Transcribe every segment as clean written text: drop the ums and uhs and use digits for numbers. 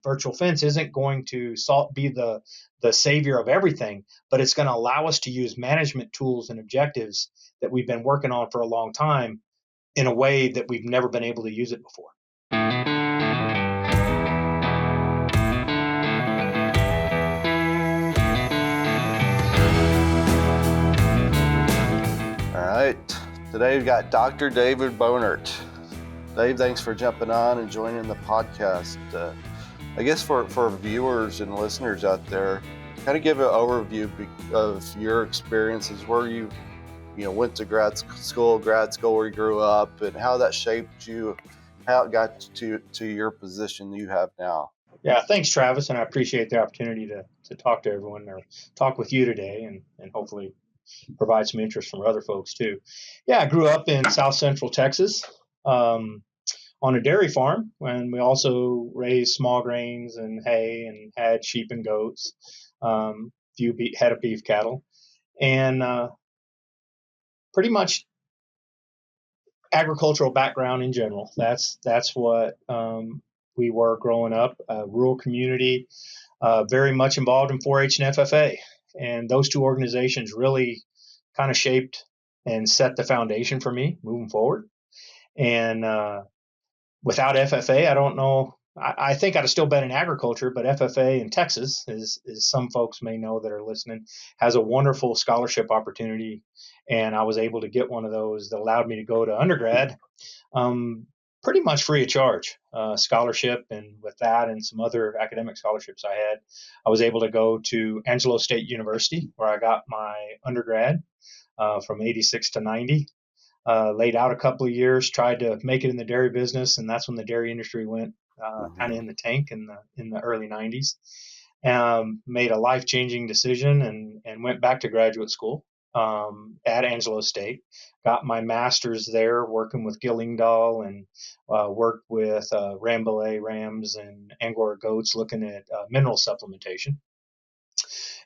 virtual fence isn't going to be the savior of everything, but it's going to allow us to use management tools and objectives that we've been working on for a long time in a way that we've never been able to use it before. All right, today we've got Dr. David Bohnert. Dave, thanks for jumping on and joining the podcast. I guess for viewers and listeners out there, kind of give an overview of your experiences, where you went to grad school where you grew up, and how that shaped you, how it got to your position you have now. Yeah, thanks, Travis, and I appreciate the opportunity to talk to everyone or talk with you today, and hopefully provide some interest from other folks too. Yeah, I grew up in South Central Texas on a dairy farm, and we also raised small grains and hay and had sheep and goats, few head of beef cattle, and pretty much agricultural background in general. That's what we were growing up. A rural community, very much involved in 4-H and FFA, and those two organizations really kind of shaped and set the foundation for me moving forward. And without FFA, I don't know. I think I'd have still been in agriculture, but FFA in Texas, as some folks may know that are listening, has a wonderful scholarship opportunity. And I was able to get one of those that allowed me to go to undergrad pretty much free of charge, scholarship. And with that and some other academic scholarships I had, I was able to go to Angelo State University, where I got my undergrad from 86 to 90. Laid out a couple of years, tried to make it in the dairy business, and that's when the dairy industry went kind of in the tank in the early 90s. Made a life-changing decision and went back to graduate school at Angelo State. Got my master's there, working with Gil Ingdahl, and worked with Rambouillet rams and Angora goats, looking at mineral supplementation.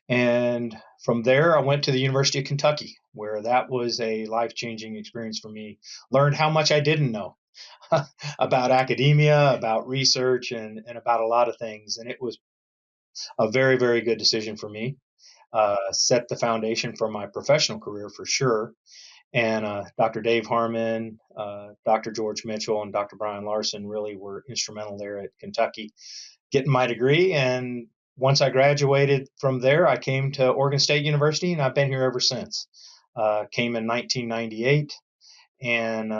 And from there, I went to the University of Kentucky, where that was a life-changing experience for me. Learned how much I didn't know about academia, about research, and about a lot of things. And it was a very, very good decision for me. Set the foundation for my professional career for sure. And Dr. Dave Harmon, Dr. George Mitchell, and Dr. Brian Larson really were instrumental there at Kentucky, getting my degree. And once I graduated from there, I came to Oregon State University, and I've been here ever since. Came in 1998 and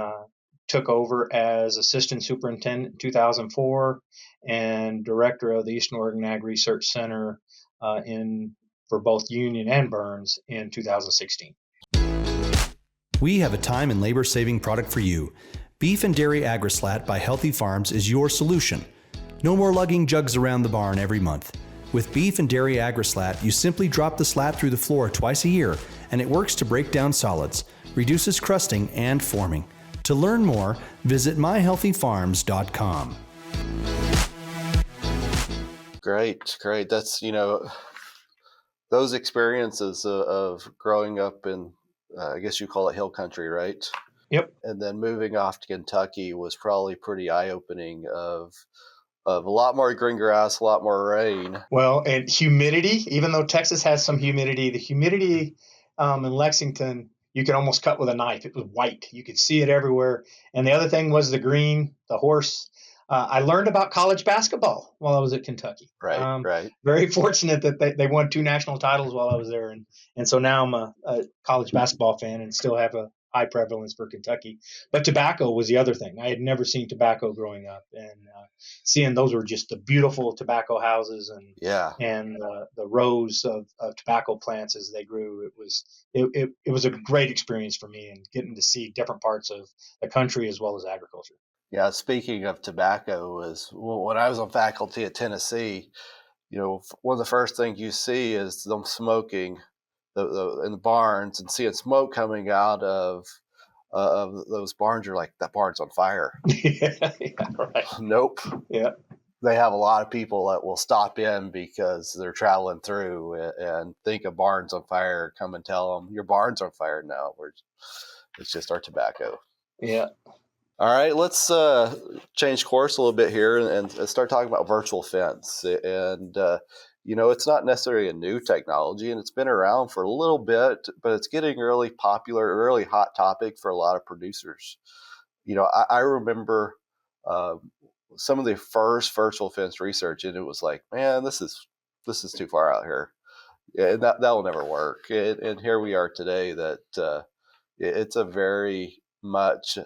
took over as assistant superintendent in 2004 and director of the Eastern Oregon Ag Research Center for both Union and Burns in 2016. We have a time and labor-saving product for you. Beef and Dairy Agri-Slat by Healthy Farms is your solution. No more lugging jugs around the barn every month. With Beef and Dairy Agri-Slat, you simply drop the slat through the floor twice a year, and it works to break down solids, reduces crusting and forming. To learn more, visit myhealthyfarms.com. Great. That's, those experiences of growing up in, I guess you call it hill country, right? Yep. And then moving off to Kentucky was probably pretty eye-opening of a lot more green grass, a lot more rain. Well, and humidity, even though Texas has some humidity, the humidity in Lexington, you could almost cut with a knife. It was white. You could see it everywhere. And the other thing was the green, the horse. I learned about college basketball while I was at Kentucky. Right. Very fortunate that they won 2 national titles while I was there. And so now I'm a college basketball fan and still have a high prevalence for Kentucky. But tobacco was the other thing. I had never seen tobacco growing up, and seeing those were just the beautiful tobacco houses and the rows of tobacco plants as they grew. It was a great experience for me, and getting to see different parts of the country as well as agriculture. Yeah, speaking of tobacco, when I was on faculty at Tennessee, one of the first things you see is them smoking in the barns and seeing smoke coming out of those barns. You're like, that barn's on fire. Yeah, right. Nope. Yeah. They have a lot of people that will stop in because they're traveling through and think a barn's on fire, come and tell them, your barn's on fire now. It's just our tobacco. Yeah. All right, let's change course a little bit here and start talking about virtual fence. And, it's not necessarily a new technology, and it's been around for a little bit, but it's getting really popular, a really hot topic for a lot of producers. I remember some of the first virtual fence research, and it was like, man, this is too far out here. Yeah, that will never work. And here we are today. That it's a very much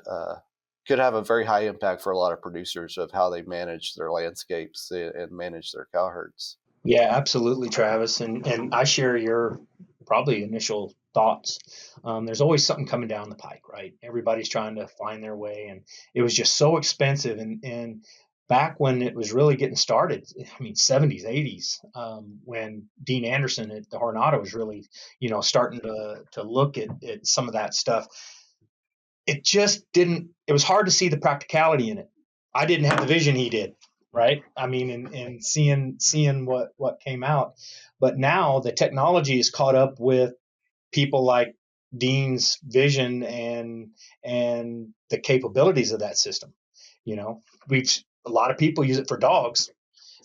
could have a very high impact for a lot of producers of how they manage their landscapes and manage their cow herds. Yeah, absolutely, Travis. And I share your probably initial thoughts. There's always something coming down the pike, right? Everybody's trying to find their way, and it was just so expensive. And back when it was really getting started, I mean, 70s, 80s, when Dean Anderson at the Hornado was really, starting to look at some of that stuff. It just didn't. It was hard to see the practicality in it. I didn't have the vision he did, right? I mean, and seeing what came out, but now the technology is caught up with people like Dean's vision and the capabilities of that system. We've a lot of people use it for dogs.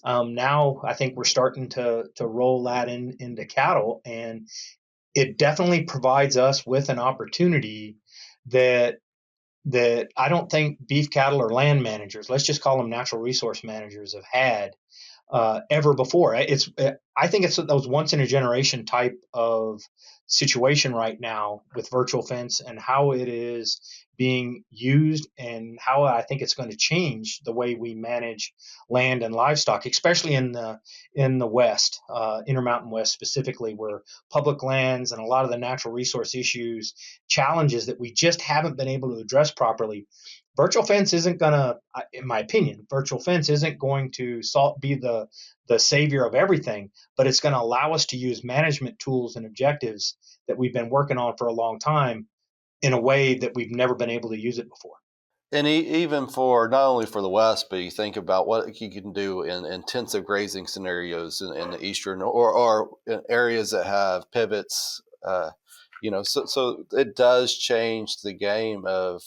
Now I think we're starting to roll that into cattle, and it definitely provides us with an opportunity that I don't think beef cattle or land managers, let's just call them natural resource managers, have had ever before. I think it's those once in a generation type of situation right now with virtual fence and how it is being used and how I think it's going to change the way we manage land and livestock, especially in the West, Intermountain West specifically, where public lands and a lot of the natural resource issues, challenges that we just haven't been able to address properly. Virtual fence isn't going to, in my opinion, virtual fence isn't going to be the savior of everything, but it's going to allow us to use management tools and objectives that we've been working on for a long time in a way that we've never been able to use it before. And even for not only for the West, but you think about what you can do in intensive grazing scenarios in the eastern or in areas that have pivots. So it does change the game of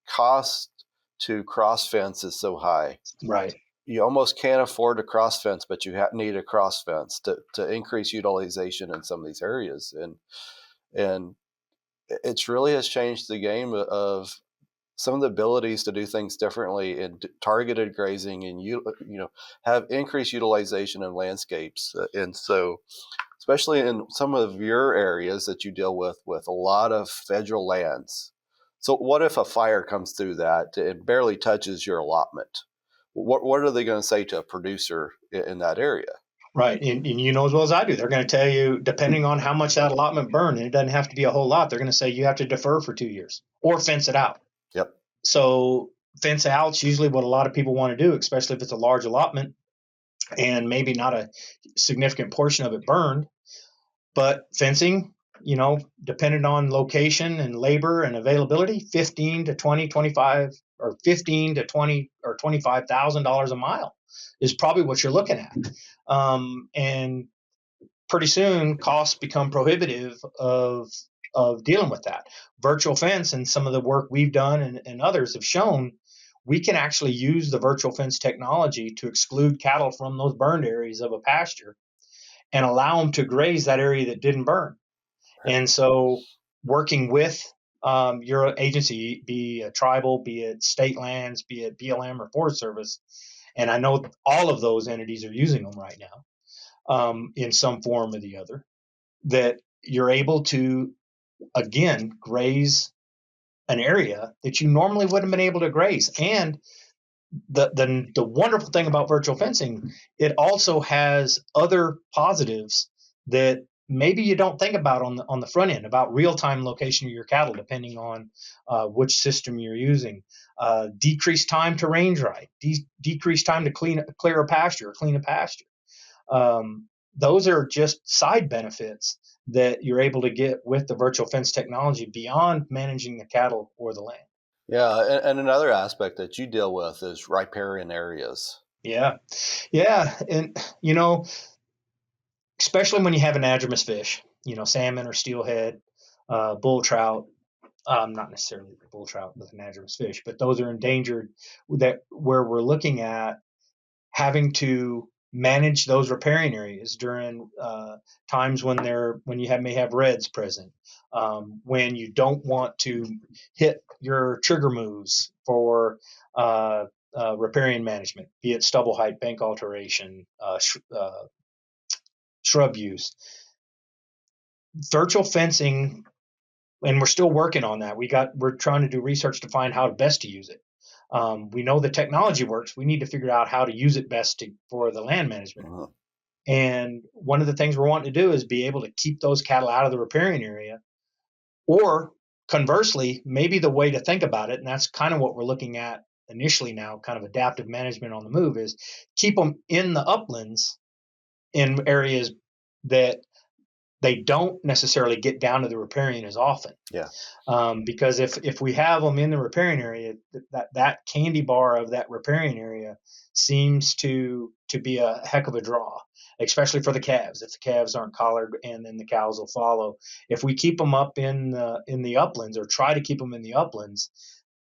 cost to cross fence is so high. Right. You almost can't afford a cross fence, but you need a cross fence to increase utilization in some of these areas, and it's really has changed the game of some of the abilities to do things differently in targeted grazing and have increased utilization of landscapes. And so especially in some of your areas that you deal with a lot of federal lands. So what if a fire comes through that and barely touches your allotment? What are they going to say to a producer in that area? Right. And you know as well as I do, they're going to tell you, depending on how much that allotment burned, and it doesn't have to be a whole lot, they're going to say you have to defer for 2 years or fence it out. Yep. So fence out's usually what a lot of people want to do, especially if it's a large allotment and maybe not a significant portion of it burned. But fencing, depending on location and labor and availability, 15 to 20, 25, or 15 to 20 or $25,000 a mile is probably what you're looking at. And pretty soon costs become prohibitive of dealing with that. Virtual fence and some of the work we've done and others have shown we can actually use the virtual fence technology to exclude cattle from those burned areas of a pasture and allow them to graze that area that didn't burn. And so working with your agency, be it tribal, be it state lands, be it BLM or Forest Service, and I know all of those entities are using them right now in some form or the other, that you're able to, again, graze an area that you normally wouldn't have been able to graze. And the wonderful thing about virtual fencing, it also has other positives that maybe you don't think about on the front end, about real-time location of your cattle, depending on which system you're using. Decreased time to range right, decreased time to clear a pasture or clean a pasture. Those are just side benefits that you're able to get with the virtual fence technology beyond managing the cattle or the land. Yeah, and another aspect that you deal with is riparian areas. Yeah. And, especially when you have anadromous fish, salmon or steelhead, bull trout, not necessarily bull trout with anadromous fish, but those are endangered where we're looking at having to manage those riparian areas during times when may have reds present, when you don't want to hit your trigger moves for riparian management, be it stubble height, bank alteration, shrub use. Virtual fencing, and we're still working on that. We're trying to do research to find how best to use it. We know the technology works. We need to figure out how to use it best for the land management. Uh-huh. And one of the things we're wanting to do is be able to keep those cattle out of the riparian area. Or conversely, maybe the way to think about it, and that's kind of what we're looking at initially now, kind of adaptive management on the move, is keep them in the uplands in areas that they don't necessarily get down to the riparian as often. Yeah. Because if we have them in the riparian area, that candy bar of that riparian area seems to be a heck of a draw, especially for the calves. If the calves aren't collared, and then the cows will follow. If we keep them up in the uplands, or try to keep them in the uplands,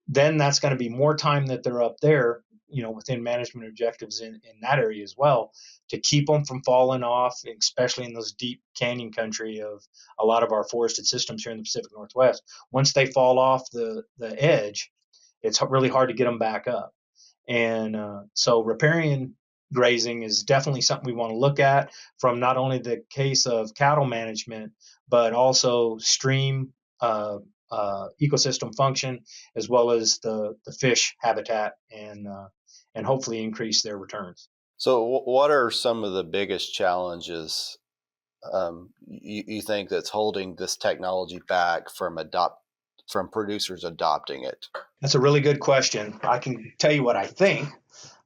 then that's going to be more time that they're up there, within management objectives in that area as well, to keep them from falling off, especially in those deep canyon country of a lot of our forested systems here in the Pacific Northwest. Once they fall off the edge, it's really hard to get them back up. And so riparian grazing is definitely something we want to look at, from not only the case of cattle management, but also stream ecosystem function, as well as the fish habitat, and hopefully increase their returns. So what are some of the biggest challenges you think that's holding this technology back from producers adopting it? That's a really good question. I can tell you what I think.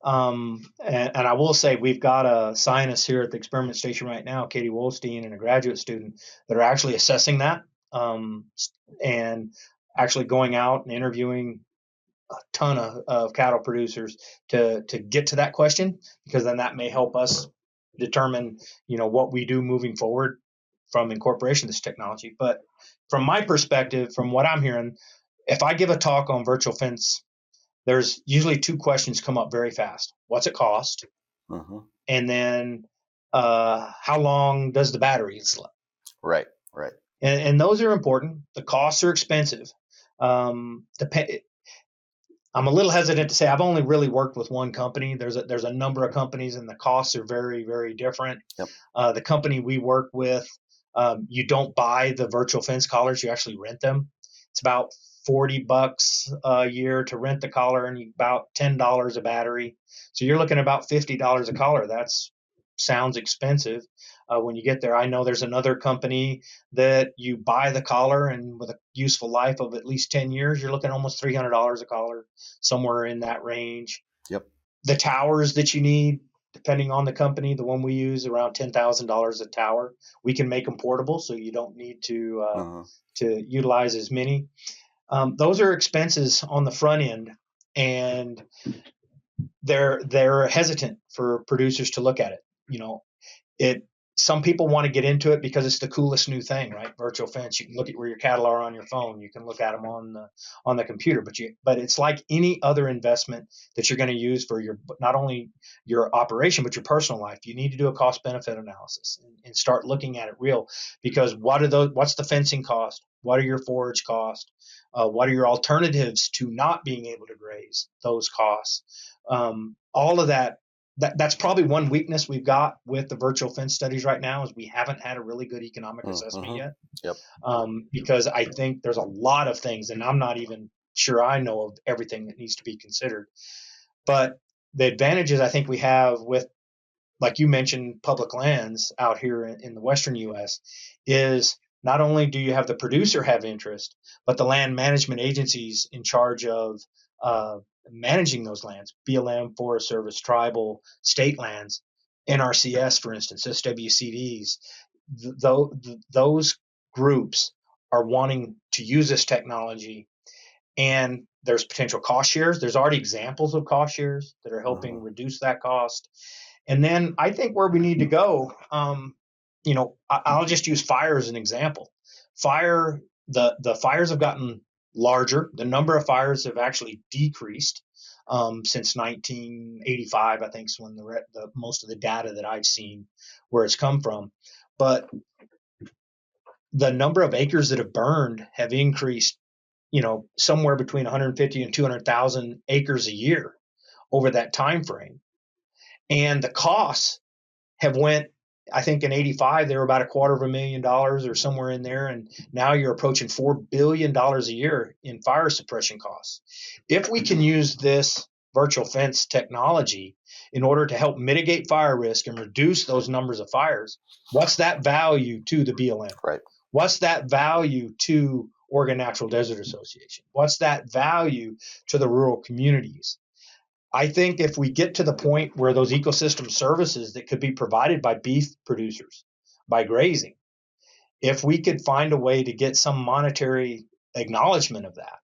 And I will say we've got a scientist here at the experiment station right now, Katie Wolstein, and a graduate student that are actually assessing that, and actually going out and interviewing a ton of cattle producers to get to that question, because then that may help us determine, what we do moving forward from incorporation of this technology. But from my perspective, from what I'm hearing, if I give a talk on virtual fence, there's usually two questions come up very fast. What's it cost? Uh-huh. And then how long does the battery last? Right. And those are important. The costs are expensive. I'm a little hesitant to say I've only really worked with one company. There's a number of companies, and the costs are very, very different. Yep. The company we work with, you don't buy the virtual fence collars; you actually rent them. It's about $40 a year to rent the collar, and about $10 a battery. So you're looking at about $50 a collar. That sounds expensive. When you get there, I know there's another company that you buy the collar, and with a useful life of at least 10 years, you're looking at almost $300 a collar, somewhere in that range. Yep. The towers that you need, depending on the company, the one we use, around $10,000 a tower. We can make them portable, so you don't need to utilize as many. Those are expenses on the front end, and they're hesitant for producers to look at it. Some people want to get into it because it's the coolest new thing, right? Virtual fence. You can look at where your cattle are on your phone. You can look at them on the computer. But it's like any other investment that you're going to use for not only your operation but your personal life. You need to do a cost benefit analysis and start looking at it real. Because what's the fencing cost? What are your forage costs? What are your alternatives to not being able to graze? Those costs. All of that. That's probably one weakness we've got with the virtual fence studies right now, is we haven't had a really good economic assessment yet. Yep. Because I think there's a lot of things, and I'm not even sure I know of everything that needs to be considered. But the advantages I think we have with, like you mentioned, public lands out here in the Western U.S. is not only do you have the producer have interest, but the land management agencies in charge of managing those lands, BLM, Forest Service, tribal, state lands, NRCS, for instance, SWCDs, those groups are wanting to use this technology, and there's potential cost shares. There's already examples of cost shares that are helping reduce that cost. And then I think where we need to go, I'll just use fire as an example. The fires have gotten larger. The number of fires have actually decreased since 1985. I think is when the most of the data that I've seen where it's come from. But the number of acres that have burned have increased, somewhere between 150 and 200,000 acres a year over that time frame. And the costs have went, I think in 85, they were about $250,000 or somewhere in there. And now you're approaching $4 billion a year in fire suppression costs. If we can use this virtual fence technology in order to help mitigate fire risk and reduce those numbers of fires, what's that value to the BLM? Right. What's that value to Oregon Natural Desert Association? What's that value to the rural communities? I think if we get to the point where those ecosystem services that could be provided by beef producers, by grazing, if we could find a way to get some monetary acknowledgement of that,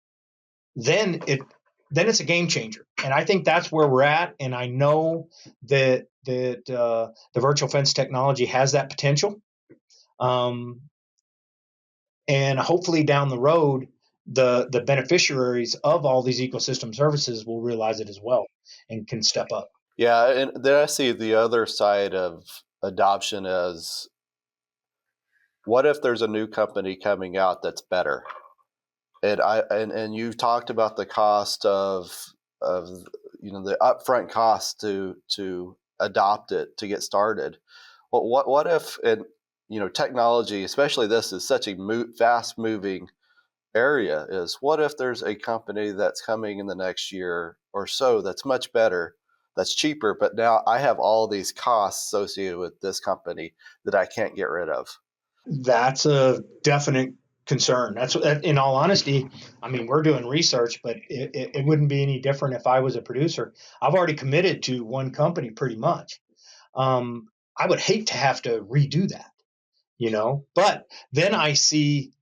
then it's a game changer. And I think that's where we're at. And I know that the virtual fence technology has that potential. And hopefully down the road, the beneficiaries of all these ecosystem services will realize it as well and can step up. Yeah, and then I see the other side of adoption as, what if there's a new company coming out that's better? And you talked about the cost of the upfront cost to adopt it, to get started. Well, what if, and technology, especially this, is such a fast moving area, is what if there's a company that's coming in the next year or so that's much better, that's cheaper, but now I have all these costs associated with this company that I can't get rid of? That's a definite concern. That's, in all honesty, I mean, we're doing research, but it wouldn't be any different if I was a producer. I've already committed to one company pretty much. I would hate to have to redo that, but then I see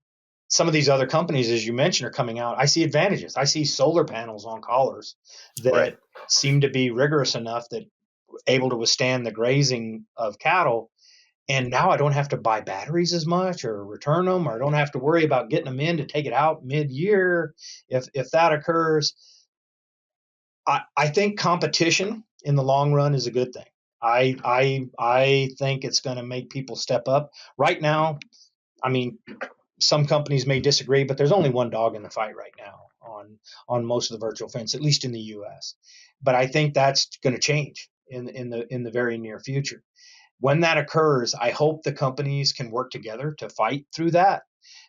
some of these other companies, as you mentioned, are coming out. I see advantages. I see solar panels on collars that Right. seem to be rigorous enough that able to withstand the grazing of cattle. And now I don't have to buy batteries as much or return them, or I don't have to worry about getting them in to take it out mid-year if that occurs. I think competition in the long run is a good thing. I think it's going to make people step up. Right now, I mean, some companies may disagree, but there's only one dog in the fight right now on most of the virtual fence, at least in the U.S. But I think that's going to change in the very near future. When that occurs, I hope the companies can work together to fight through that,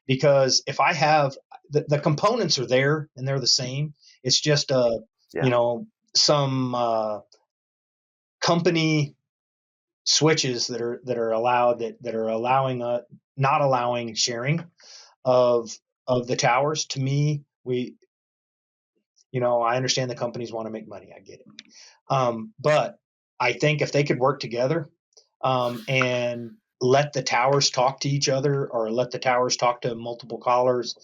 because if I have the components are there and they're the same, it's just some company switches that are allowed that are allowing not allowing sharing of the towers. To me, I understand the companies want to make money. I get it. But I think if they could work together and let the towers talk to each other, or let the towers talk to multiple callers,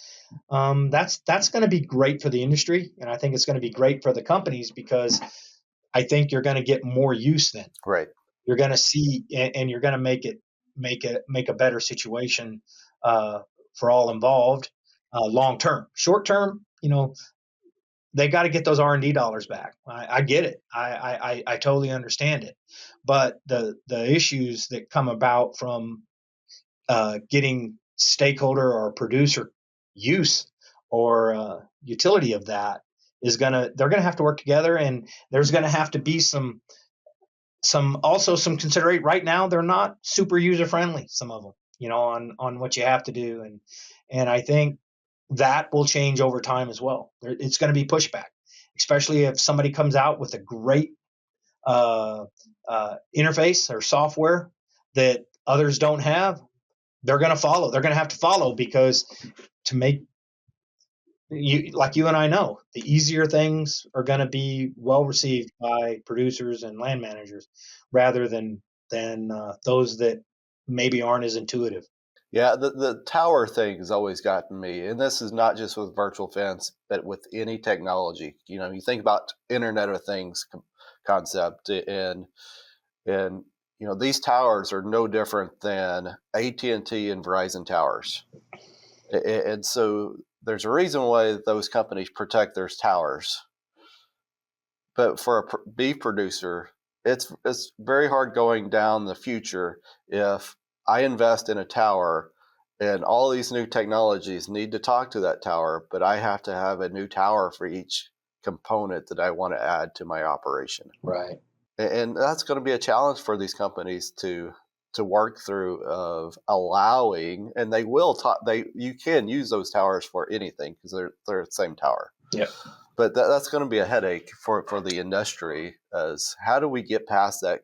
that's going to be great for the industry. And I think it's going to be great for the companies, because I think you're going to get more use then. Right. You're going to see, and you're going to make a better situation for all involved long term. Short term, they got to get those R&D dollars back. I get it. I totally understand it. But the issues that come about from getting stakeholder or producer use or utility of that they're going to have to work together, and there's going to have to be some consideration. Right now, they're not super user friendly, some of them, on what you have to do. And I think that will change over time as well. It's going to be pushback, especially if somebody comes out with a great interface or software that others don't have. They're going to follow. They're going to have to follow, because to make like you and I know, the easier things are going to be well received by producers and land managers, rather than those that maybe aren't as intuitive. Yeah, the tower thing has always gotten me, and this is not just with virtual fence, but with any technology. You think about Internet of Things concept, and these towers are no different than AT&T and Verizon towers, and so there's a reason why those companies protect their towers. But for a beef producer, it's very hard going down the future if I invest in a tower and all these new technologies need to talk to that tower, but I have to have a new tower for each component that I want to add to my operation. Right. And that's going to be a challenge for these companies to work through, of allowing, and they will talk. You can use those towers for anything because they're the same tower. Yep. But that's going to be a headache for the industry. As how do we get past that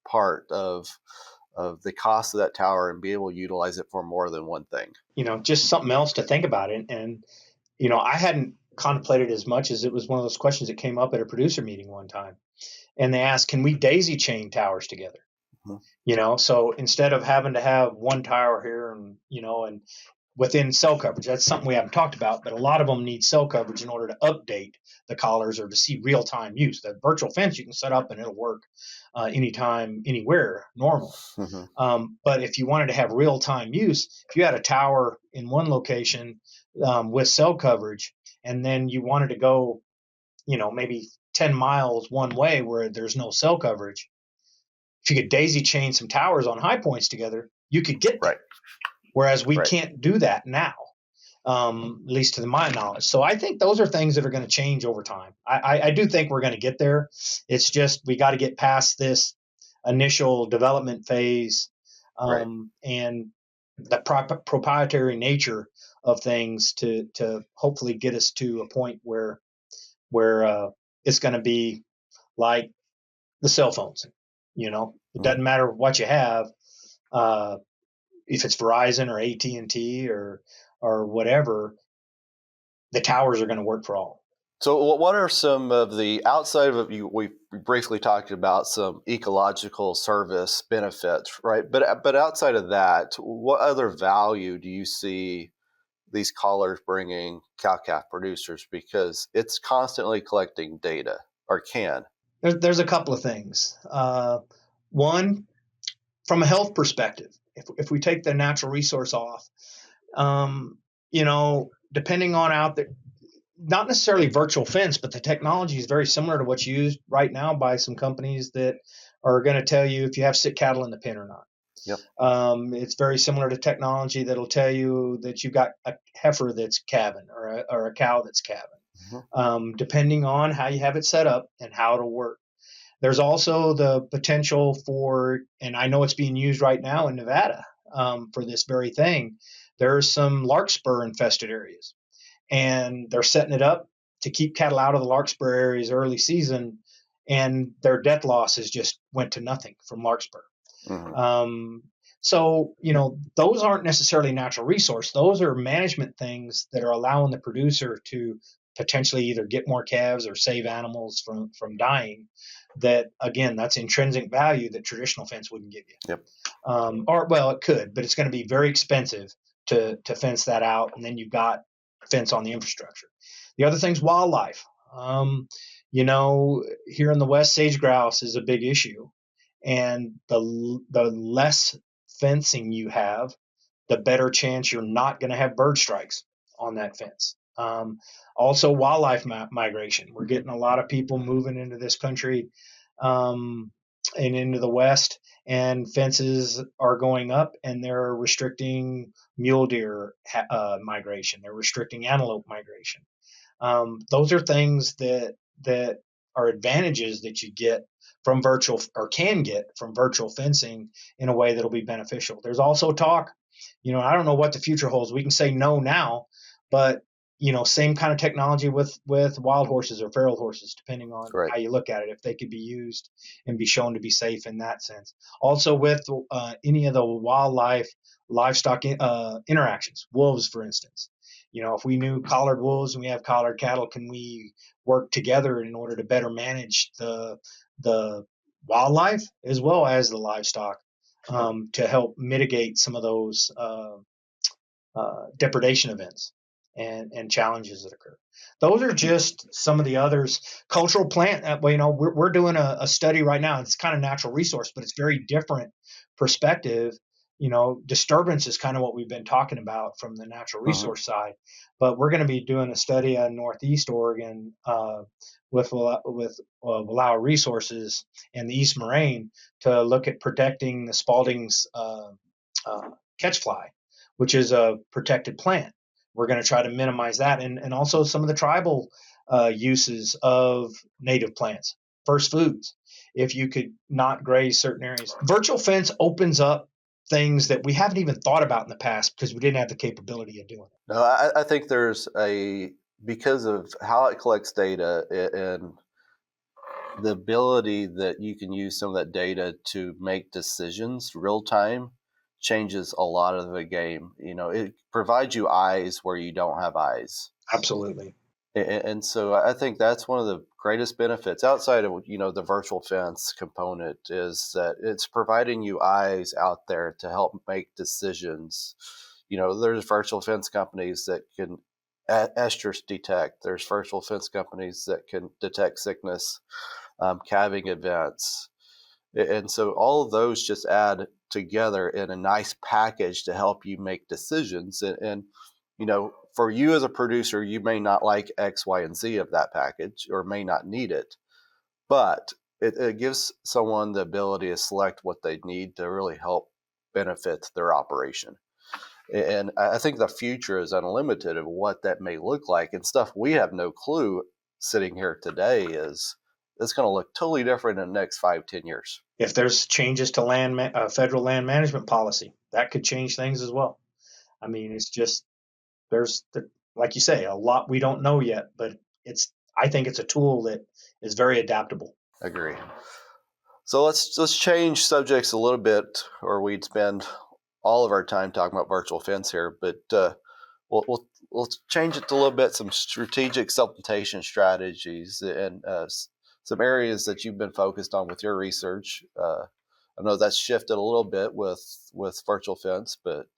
part of the cost of that tower and be able to utilize it for more than one thing? Just something else to think about it. And I hadn't contemplated as much, as it was one of those questions that came up at a producer meeting one time. And they asked, can we daisy chain towers together? Mm-hmm. So instead of having to have one tower here and within cell coverage, that's something we haven't talked about, but a lot of them need cell coverage in order to update the collars or to see real-time use. The virtual fence you can set up and it'll work anytime, anywhere, normally. Mm-hmm. But if you wanted to have real-time use, if you had a tower in one location with cell coverage, and then you wanted to go, maybe 10 miles one way where there's no cell coverage, if you could daisy chain some towers on high points together, you could get there. Right. Whereas we can't do that now, at least to my knowledge. So I think those are things that are going to change over time. I do think we're going to get there. It's just we got to get past this initial development phase and the proprietary nature of things to hopefully get us to a point where it's going to be like the cell phones. It doesn't matter what you have. If it's Verizon or AT&T or whatever, the towers are going to work for all. So what are some of the, outside of you, we briefly talked about some ecological service benefits, right? But outside of that, what other value do you see these collars bringing cow-calf producers? Because it's constantly collecting data, or can. There's a couple of things. One, from a health perspective, if we take the natural resource off, depending on out there, not necessarily virtual fence, but the technology is very similar to what's used right now by some companies that are going to tell you if you have sick cattle in the pen or not. Yep. It's very similar to technology that'll tell you that you've got a heifer that's calving or a cow that's calving, mm-hmm. Depending on how you have it set up and how it'll work. There's also the potential for, and I know it's being used right now in Nevada for this very thing, there's some larkspur infested areas. And they're setting it up to keep cattle out of the larkspur areas early season, and their death losses just went to nothing from larkspur. Mm-hmm. So, those aren't necessarily natural resource. Those are management things that are allowing the producer to potentially either get more calves or save animals from dying. That, again, that's intrinsic value that traditional fence wouldn't give you. Yep. It could, but it's going to be very expensive to fence that out. And then you've got fence on the infrastructure. The other thing's wildlife. Here in the West, sage grouse is a big issue. And the less fencing you have, the better chance you're not going to have bird strikes on that fence. Also, wildlife migration. We're getting a lot of people moving into this country and into the West, and fences are going up, and they're restricting mule deer migration. They're restricting antelope migration. Those are things that are advantages that you get from virtual, or can get from virtual fencing, in a way that'll be beneficial. There's also talk, I don't know what the future holds. We can say no now, but same kind of technology with wild horses or feral horses, depending on how you look at it, if they could be used and be shown to be safe in that sense. Also with any of the livestock interactions, wolves, for instance. If we knew collared wolves and we have collared cattle, can we work together in order to better manage the wildlife as well as the livestock to help mitigate some of those depredation events and challenges that occur. Those are just some of the others. Cultural plant, we're doing a study right now. It's kind of natural resource, but it's very different perspective disturbance is kind of what we've been talking about from the natural Mhm. resource side. But we're going to be doing a study in Northeast Oregon with Wallowa Resources and the East Moraine to look at protecting the Spalding's catchfly, which is a protected plant. We're going to try to minimize that, and also some of the tribal uses of native plants, first foods. If you could not graze certain areas, virtual fence opens up things that we haven't even thought about in the past because we didn't have the capability of doing it. No, I think because of how it collects data and the ability that you can use some of that data to make decisions real time changes a lot of the game. It provides you eyes where you don't have eyes. Absolutely. And so I think that's one of the greatest benefits outside of the virtual fence component, is that it's providing you eyes out there to help make decisions. There's virtual fence companies that can estrus detect. There's virtual fence companies that can detect sickness, calving events. And so all of those just add together in a nice package to help you make decisions. And for you as a producer, you may not like X, Y, and Z of that package, or may not need it, but it gives someone the ability to select what they need to really help benefit their operation. And I think the future is unlimited of what that may look like, and stuff we have no clue sitting here today is it's going to look totally different in the next 5-10 years. If there's changes to federal land management policy, that could change things as well. I mean, it's just like you say, a lot we don't know yet, but I think it's a tool that is very adaptable. Agree. So let's change subjects a little bit, or we'd spend all of our time talking about virtual fence here. But we'll change it to a little bit. Some strategic supplementation strategies and some areas that you've been focused on with your research. I know that's shifted a little bit with virtual fence, but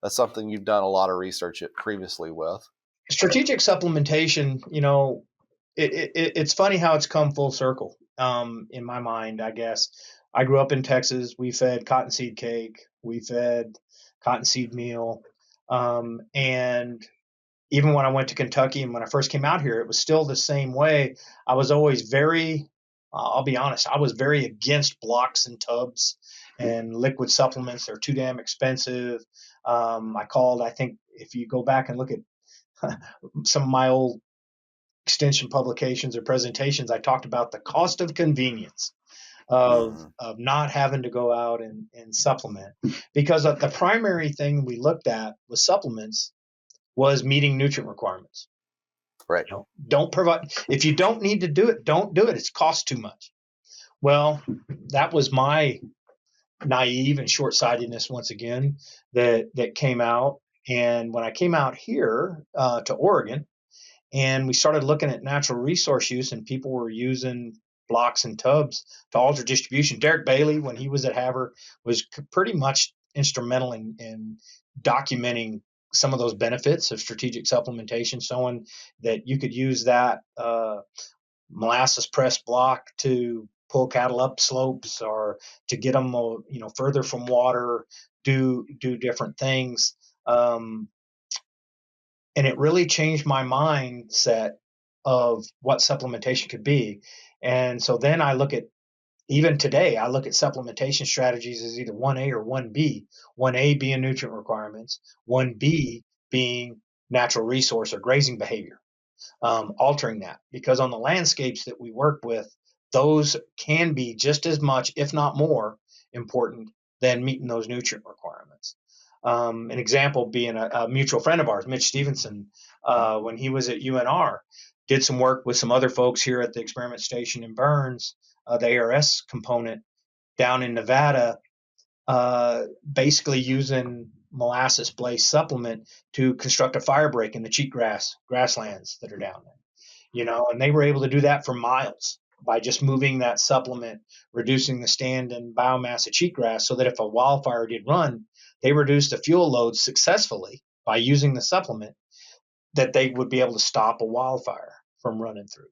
that's something you've done a lot of research previously with. Strategic supplementation, it's funny how it's come full circle. In my mind, I guess I grew up in Texas. We fed cottonseed cake. We fed cottonseed meal. And even when I went to Kentucky and when I first came out here, it was still the same way. I was always I'll be honest, I was very against blocks and tubs and liquid supplements. They're too damn expensive. I think if you go back and look at some of my old extension publications or presentations, I talked about the cost of convenience of not having to go out and supplement, because the primary thing we looked at with supplements was meeting nutrient requirements. Right. Don't provide, if you don't need to do it, don't do it. It's cost too much. Well, that was my naive and short-sightedness once again that came out. And when I came out here to Oregon, and we started looking at natural resource use, and people were using blocks and tubs to alter distribution. Derek Bailey, when he was at Havre, was pretty much instrumental in documenting some of those benefits of strategic supplementation, showing that you could use that molasses press block to pull cattle up slopes or to get them further from water, do different things. And it really changed my mindset of what supplementation could be. And so then even today, I look at supplementation strategies as either 1A or 1B, 1A being nutrient requirements, 1B being natural resource or grazing behavior, altering that. Because on the landscapes that we work with, those can be just as much, if not more, important than meeting those nutrient requirements. An example being a mutual friend of ours, Mitch Stevenson, when he was at UNR, did some work with some other folks here at the experiment station in Burns, the ARS component down in Nevada, basically using molasses blaze supplement to construct a fire break in the cheatgrass grasslands that are down there. And they were able to do that for miles by just moving that supplement, reducing the stand and biomass of cheatgrass, so that if a wildfire did run, they reduced the fuel load successfully by using the supplement, that they would be able to stop a wildfire from running through.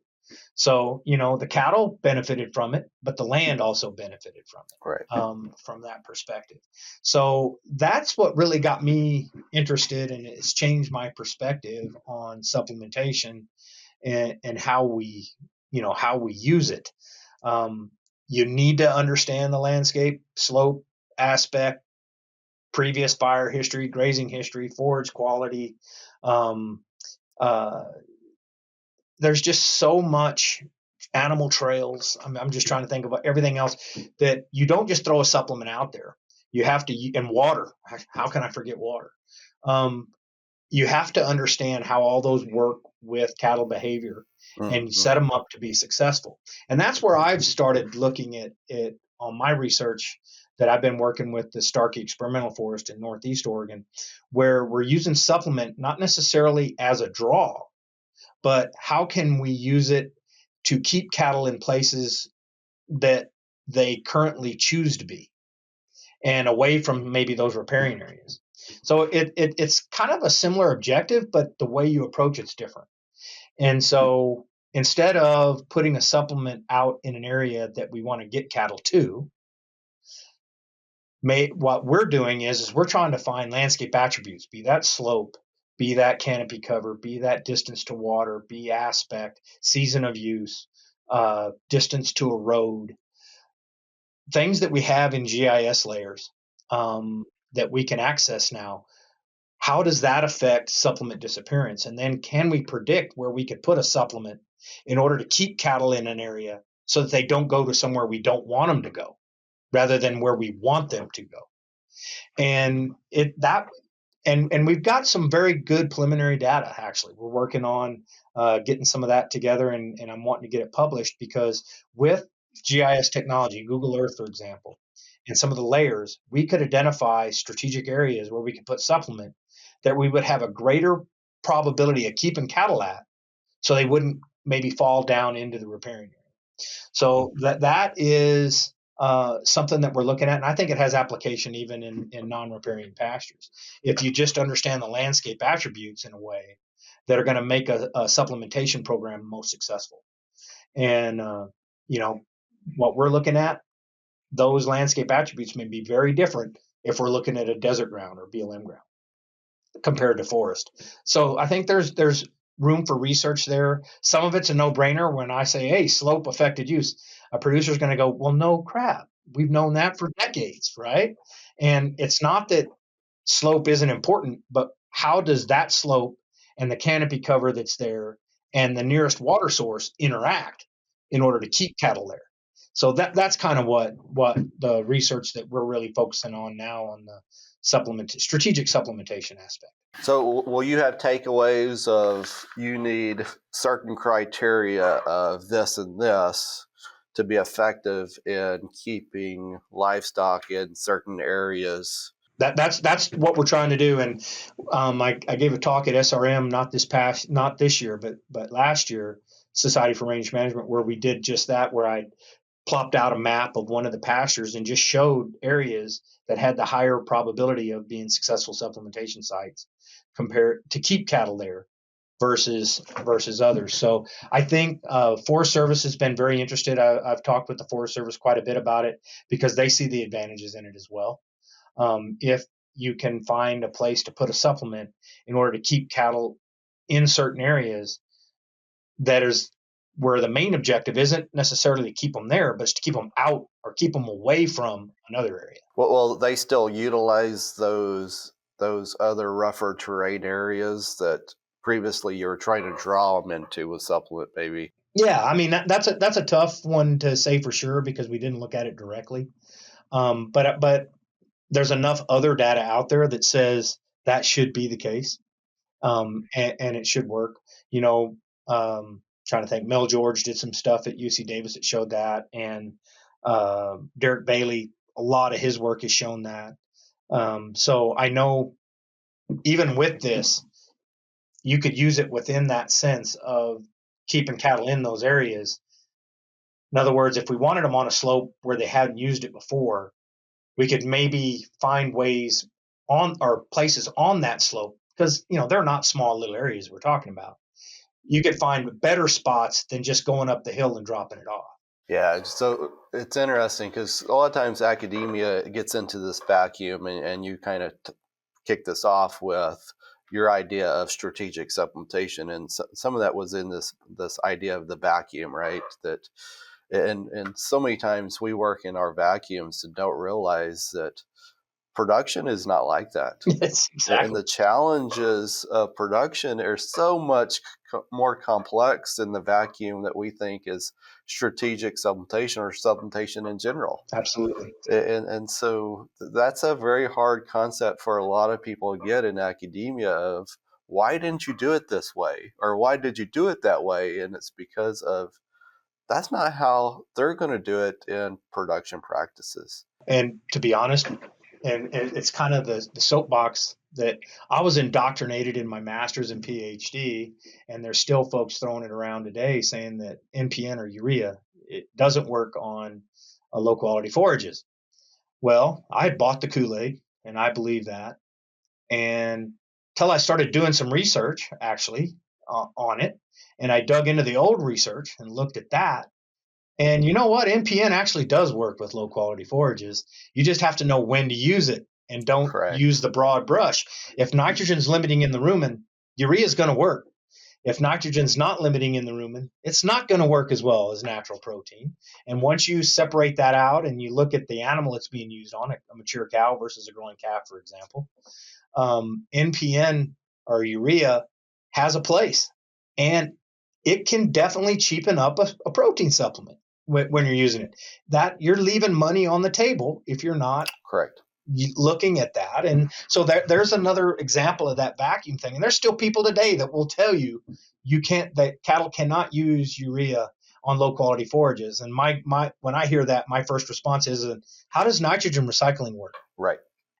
So, the cattle benefited from it, but the land also benefited from it, Right. from that perspective. So that's what really got me interested, and it's changed my perspective on supplementation and how we, how we use it. You need to understand the landscape, slope aspect, previous fire history, grazing history, forage quality. Um, uh, there's just so much animal trails. I'm just trying to think about everything else that you don't just throw a supplement out there. You have to, and water. How can I forget water? Um, you have to understand how all those work with cattle behavior and Mm-hmm. set them up to be successful. And that's where I've started looking at it on my research that I've been working with the Starkey Experimental Forest in Northeast Oregon, where we're using supplement not necessarily as a draw, but how can we use it to keep cattle in places that they currently choose to be and away from maybe those riparian areas. So it's kind of a similar objective, but the way you approach it's different. And so instead of putting a supplement out in an area that we want to get cattle to, what we're doing is we're trying to find landscape attributes, be that slope, be that canopy cover, be that distance to water, be aspect, season of use, distance to a road, things that we have in GIS layers that we can access now. How does that affect supplement disappearance? And then can we predict where we could put a supplement in order to keep cattle in an area so that they don't go to somewhere we don't want them to go rather than where we want them to go? And we've got some very good preliminary data. Actually, we're working on getting some of that together, and I'm wanting to get it published because with GIS technology, Google Earth, for example, and some of the layers, we could identify strategic areas where we could put supplement that we would have a greater probability of keeping cattle at, so they wouldn't maybe fall down into the riparian area. So that is something that we're looking at, and I think it has application even in non-riparian pastures. If you just understand the landscape attributes in a way that are going to make a supplementation program most successful. And what we're looking at, those landscape attributes may be very different if we're looking at a desert ground or BLM ground compared to forest. So I think there's room for research there. Some of it's a no-brainer. When I say, hey, slope affected use, a producer's going to go, well, no crap. We've known that for decades, right? And it's not that slope isn't important, but how does that slope and the canopy cover that's there and the nearest water source interact in order to keep cattle there? So that's kind of what the research that we're really focusing on now on the strategic supplementation aspect. So will you have takeaways of you need certain criteria of this and this to be effective in keeping livestock in certain areas? That's what we're trying to do. And I gave a talk at SRM not this year, but last year, Society for Range Management, where we did just that, where I plopped out a map of one of the pastures and just showed areas that had the higher probability of being successful supplementation sites compared to keep cattle there versus others. So I think Forest Service has been very interested. I've talked with the Forest Service quite a bit about it because they see the advantages in it as well. If you can find a place to put a supplement in order to keep cattle in certain areas, that is where the main objective isn't necessarily to keep them there, but it's to keep them out or keep them away from another area. Well, they still utilize those other rougher terrain areas that previously you were trying to draw them into with supplement, maybe. Yeah, I mean that's a tough one to say for sure because we didn't look at it directly. But there's enough other data out there that says that should be the case, and it should work. Trying to think, Mel George did some stuff at UC Davis that showed that, and Derek Bailey, a lot of his work has shown that. So I know even with this, you could use it within that sense of keeping cattle in those areas. In other words, if we wanted them on a slope where they hadn't used it before, we could maybe find ways on or places on that slope because they're not small little areas we're talking about. you could find better spots than just going up the hill and dropping it off. Yeah, so it's interesting because a lot of times academia gets into this vacuum, and you kind of kick this off with your idea of strategic supplementation, and some of that was in this idea of the vacuum, right? That and so many times we work in our vacuums and don't realize that production is not like that. Yes, exactly. And the challenges of production are so much more complex than the vacuum that we think is strategic supplementation or supplementation in general. Absolutely. And so that's a very hard concept for a lot of people to get in academia of why didn't you do it this way? Or why did you do it that way? And it's because of that's not how they're going to do it in production practices. And to be honest, and it's kind of the soapbox that I was indoctrinated in my master's and PhD, and there's still folks throwing it around today saying that NPN or urea, it doesn't work on low quality forages. Well, I bought the Kool-Aid and I believe that. And till I started doing some research actually on it, and I dug into the old research and looked at that. And you know what? NPN actually does work with low quality forages. You just have to know when to use it and don't Correct. use the broad brush. If nitrogen's limiting in the rumen, urea is going to work. If nitrogen's not limiting in the rumen, it's not going to work as well as natural protein. And once you separate that out and you look at the animal it's being used on, a mature cow versus a growing calf, for example, NPN or urea has a place. And it can definitely cheapen up a protein supplement when you're using it. That you're leaving money on the table if you're not Correct. looking at that. And so there's another example of that vacuum thing. And there's still people today that will tell you that cattle cannot use urea on low quality forages. And my when I hear that, my first response is, how does nitrogen recycling work? Right.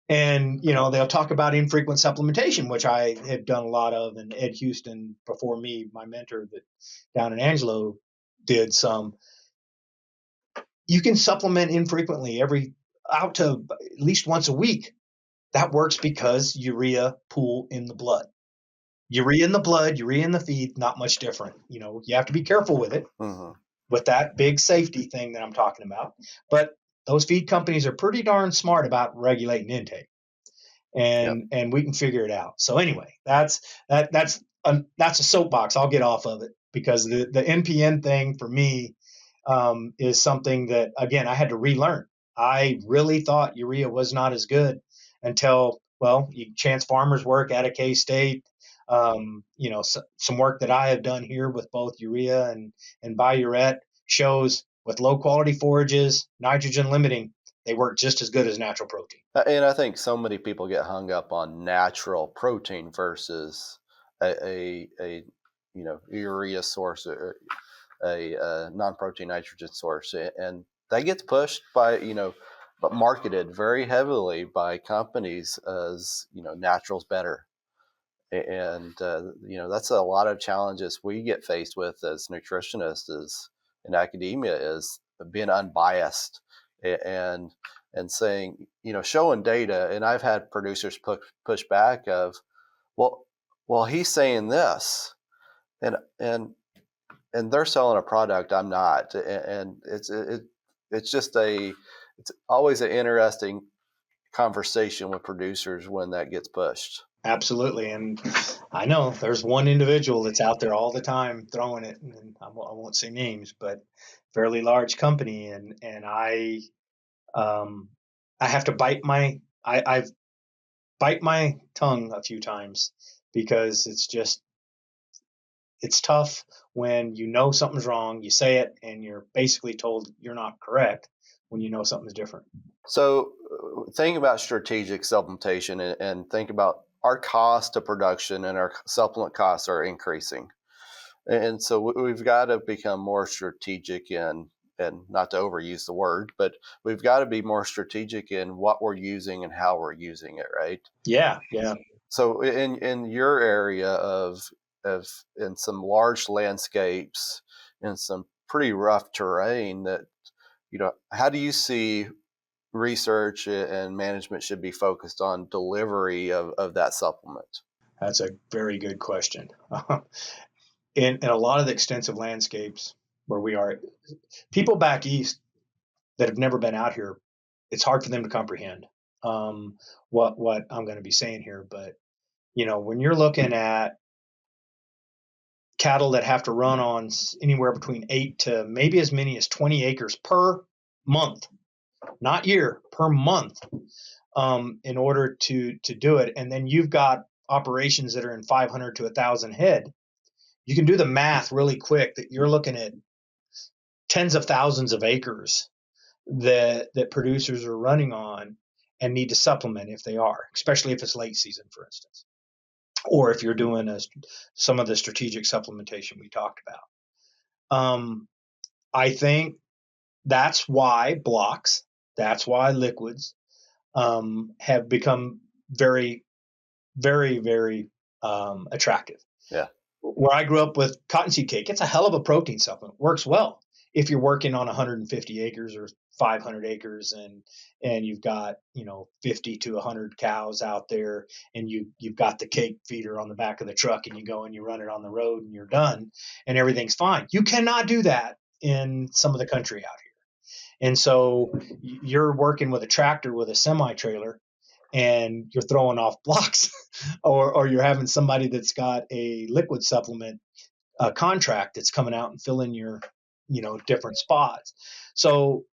And, they'll talk about infrequent supplementation, which I have done a lot of. And Ed Houston, before me, my mentor that down in Angelo, did some. You can supplement infrequently out to at least once a week. That works because urea pool in the blood. Urea in the blood, urea in the feed, not much different. You have to be careful with it, with that big safety thing that I'm talking about. But those feed companies are pretty darn smart about regulating intake. And we can figure it out. So anyway, that's a soapbox. I'll get off of it because the NPN thing for me is something that, again, I had to relearn. I really thought urea was not as good until, Chance Farmer's work out of K-State, some work that I have done here with both urea and biuret shows with low quality forages, nitrogen limiting, they work just as good as natural protein. And I think so many people get hung up on natural protein versus a urea source or a non-protein nitrogen source, and that gets pushed by but marketed very heavily by companies as natural's better. And that's a lot of challenges we get faced with as nutritionists is in academia is being unbiased and saying showing data. And I've had producers push back of well he's saying this and they're selling a product I'm not, and it's just it's always an interesting conversation with producers when that gets pushed. Absolutely. And I know there's one individual that's out there all the time throwing it, and I won't say names, but fairly large company. And I have to I've bite my tongue a few times because it's tough when something's wrong, you say it, and you're basically told you're not correct when something's different. So think about strategic supplementation and think about our cost of production and our supplement costs are increasing. And so we've got to become more strategic and not to overuse the word, but we've got to be more strategic in what we're using and how we're using it, right? Yeah. So in your area of in some large landscapes in some pretty rough terrain that, how do you see research and management should be focused on delivery of that supplement? That's a very good question. in a lot of the extensive landscapes where we are, people back east that have never been out here, it's hard for them to comprehend what I'm going to be saying here. But when you're looking at cattle that have to run on anywhere between 8 to maybe as many as 20 acres per month, not year, per month, in order to do it, and then you've got operations that are in 500 to 1,000 head, you can do the math really quick that you're looking at tens of thousands of acres that producers are running on and need to supplement if they are, especially if it's late season, for instance, or if you're doing some of the strategic supplementation we talked about. I think that's why blocks, that's why liquids have become very, very, very attractive. Yeah. Where I grew up with cottonseed cake, it's a hell of a protein supplement. Works well if you're working on 150 acres or 500 acres and you've got 50 to 100 cows out there, and you've got the cake feeder on the back of the truck, and you go and you run it on the road and you're done and everything's fine. You cannot do that in some of the country out here. And so you're working with a tractor with a semi trailer and you're throwing off blocks or you're having somebody that's got a liquid supplement contract that's coming out and filling your different spots. So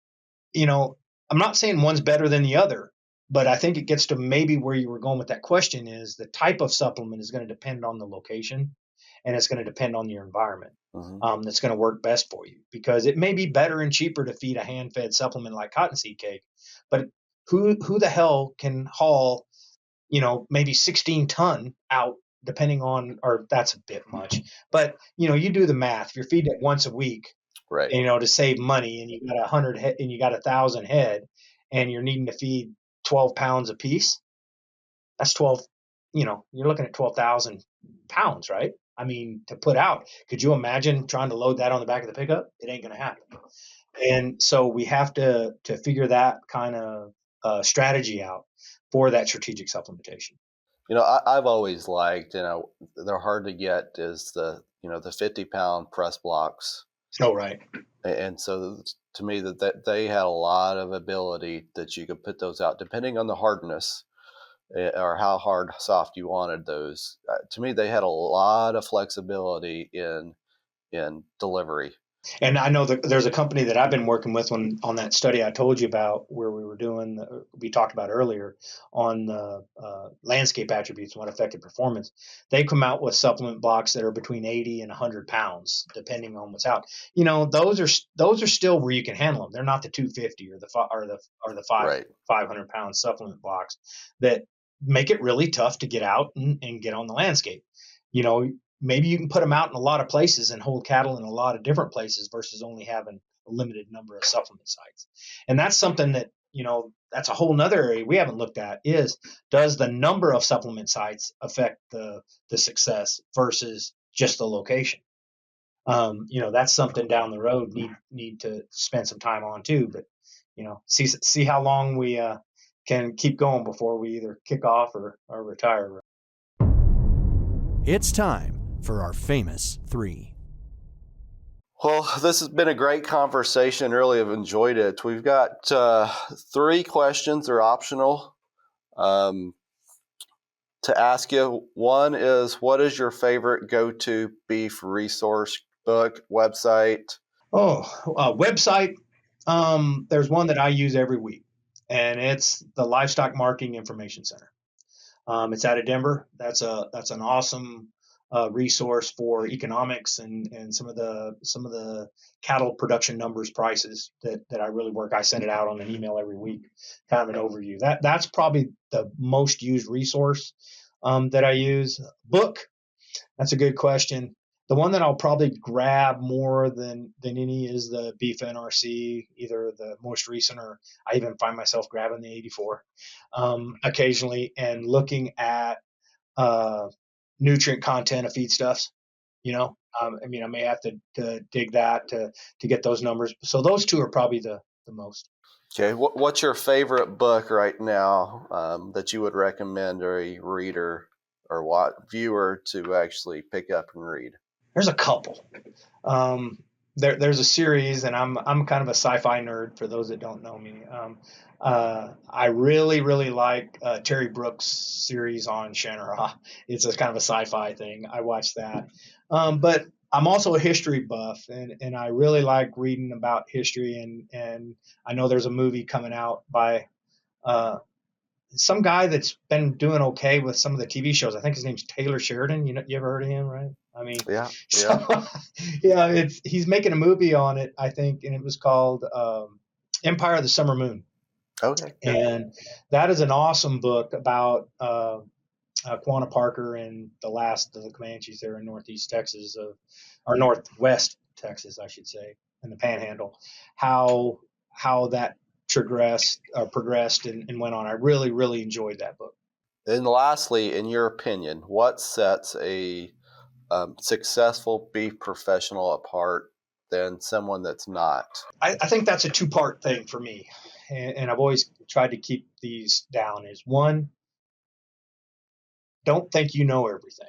I'm not saying one's better than the other, but I think it gets to maybe where you were going with that question is the type of supplement is going to depend on the location, and it's going to depend on your environment. That's going to work best for you, because it may be better and cheaper to feed a hand-fed supplement like cottonseed cake, but who the hell can haul maybe 16 ton out, depending on, or that's a bit much, but you do the math. If you're feeding it once a week, right, to save money, and you got 100 head and you got 1,000 head, and you're needing to feed 12 pounds a piece, that's 12, you're looking at 12,000 pounds, right? I mean, to put out, could you imagine trying to load that on the back of the pickup? It ain't going to happen. And so we have to figure that kind of strategy out for that strategic supplementation. I've always liked, they're hard to get, is the 50-pound press blocks. Oh, right. And so to me that they had a lot of ability that you could put those out depending on the hardness or how hard, soft you wanted those. To me, they had a lot of flexibility in delivery. And I know that there's a company that I've been working with on that study I told you about, where we were we talked about earlier on the landscape attributes and what affected performance. They come out with supplement blocks that are between 80 and 100 pounds, depending on what's out. Those are still where you can handle them. They're not the 250 or the 500 pound supplement blocks that make it really tough to get out and get on the landscape. Maybe you can put them out in a lot of places and hold cattle in a lot of different places versus only having a limited number of supplement sites. And that's something that, that's a whole nother area we haven't looked at, is does the number of supplement sites affect the success versus just the location? That's something down the road need to spend some time on too, but see how long we can keep going before we either kick off or retire. It's time for our famous three. Well, this has been a great conversation. Really have enjoyed it. We've got 3 questions. They're optional to ask you. One is, what is your favorite go-to beef resource book, website? Website. There's one that I use every week, and it's the Livestock Marketing Information Center. It's out of Denver. That's an awesome resource for economics and some of the cattle production numbers, prices that I really work. I send it out on an email every week, kind of an overview. That's probably the most used resource that I use. Book. That's a good question. The one that I'll probably grab more than any is the Beef NRC, either the most recent, or I even find myself grabbing the 84 occasionally, and looking at nutrient content of feedstuffs. I may have to dig that to get those numbers. So those two are probably the most. Okay. What's your favorite book right now that you would recommend a reader or viewer to actually pick up and read? There's a couple. There's a series, and I'm kind of a sci-fi nerd for those that don't know me. I really like Terry Brooks' series on Shannara. It's a kind of a sci-fi thing. I watch that, but I'm also a history buff, and I really like reading about history. And I know there's a movie coming out by uh, some guy that's been doing okay with some of the TV shows. I think his name's Taylor Sheridan. You ever heard of him, right? I mean, Yeah, so yeah, he's making a movie on it, I think, and it was called Empire of the Summer Moon. okay, yeah. And that is an awesome book about Quanah Parker and the last of the Comanches there in Northeast Texas, or Northwest Texas, I should say, in the Panhandle. How that progressed and went on. I really enjoyed that book. And lastly, in your opinion, what sets a successful beef professional apart than someone that's not? I think that's a two-part thing for me, and I've always tried to keep these down. Is one, don't think you know everything,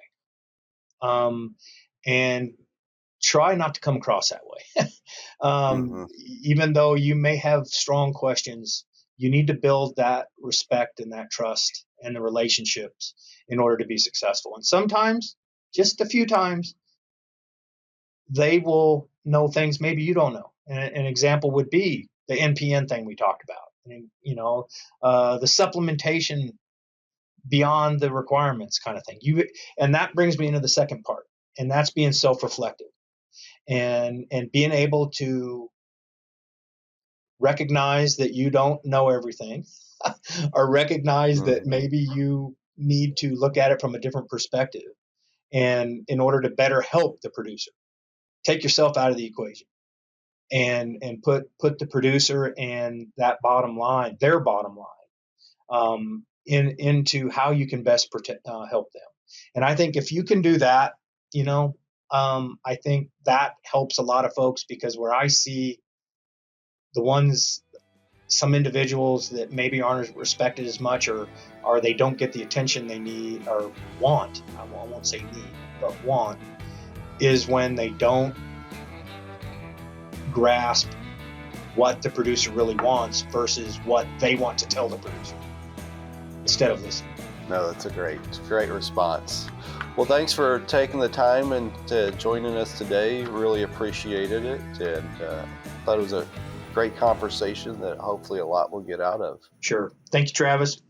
and try not to come across that way. Mm-hmm. Even though you may have strong questions, you need to build that respect and that trust and the relationships in order to be successful. And sometimes, just a few times, they will know things maybe you don't know. And an example would be the NPN thing we talked about. And, the supplementation beyond the requirements kind of thing. And that brings me into the second part, and that's being self-reflective and being able to recognize that you don't know everything or recognize that maybe you need to look at it from a different perspective, and in order to better help the producer, take yourself out of the equation and put the producer and that their bottom line, into how you can best help them. And I think if you can do that, I think that helps a lot of folks, because where I see some individuals that maybe aren't respected as much, or they don't get the attention they need or want, I won't say need, but want, is when they don't grasp what the producer really wants versus what they want to tell the producer instead of listening. No, that's a great response. Well, thanks for taking the time and joining us today. Really appreciated it, and thought it was a great conversation that hopefully a lot will get out of. Sure. Thank you, Travis.